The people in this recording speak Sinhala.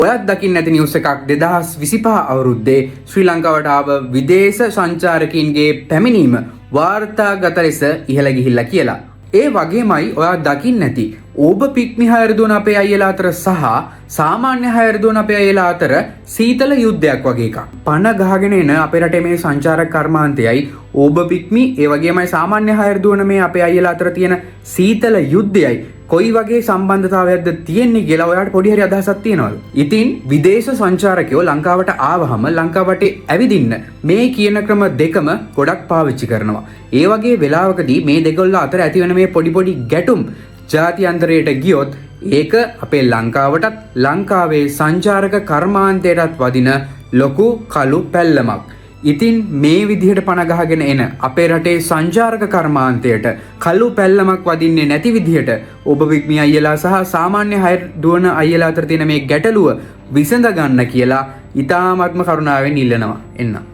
ඔයත් දකින්න ඇති නිවුස් එකක් 2025 අවුරුද්දේ ශ්‍රී ලංකාවට ආව විදේශ සංචාරකයින්ගේ පැමිණීම වාර්තාගත ලෙස ඉහළ ගිහිල්ලා කියලා. ඒ වගේමයි ඔයා දකින්න ඇති ඕබ පික්මි හයර දුවන අපේ අයියලා අතර සහ සාමාන්‍ය හයර දුවන අපේ අයියලා අතර සීතල යුද්ධයක් වගේ එකක්. පණ ගහගෙන එන අපේ රටේ මේ සංචාරක කර්මාන්තයයි ඕබ පික්මි ඒ වගේමයි සාමාන්‍ය හයර දුවන මේ අපේ අයියලා අතර තියෙන සීතල යුද්ධයයි කොයි වගේ සම්බන්ධතාවයක්ද තියෙන්නේ කියලා ඔයාලට පොඩි හරි අදහසක් තියෙනවද? ඉතින් විදේශ සංචාරකයෝ ලංකාවට ආවහම ලංකාවට ඇවිදින්න මේ කියන ක්‍රම දෙකම ගොඩක් පාවිච්චි කරනවා. ඒ වගේ වෙලාවකදී මේ දෙකොල්ල අතර ඇතිවෙන මේ පොඩි ගැටුම් ජාත්‍යන්තරයට ගියොත් ඒක අපේ ලංකාවටත් ලංකාවේ සංචාරක කර්මාන්තයටත් වදින ලොකු කළු පැල්ලමක්. ඉතින් මේ විදිහට පණ ගහගෙන එන අපේ රටේ සංචාරක කර්මාන්තයට කළු පැල්ලමක් වදින්නේ නැති විදිහට ඔබ පික්මි අයියලා සහ සාමාන්‍ය හයර් දුවන අයියලා අතර තියෙන මේ ගැටලුව විසඳ ගන්න කියලා ඉතාමත්ම කරුණාවෙන් ඉල්ලනවා එන්න.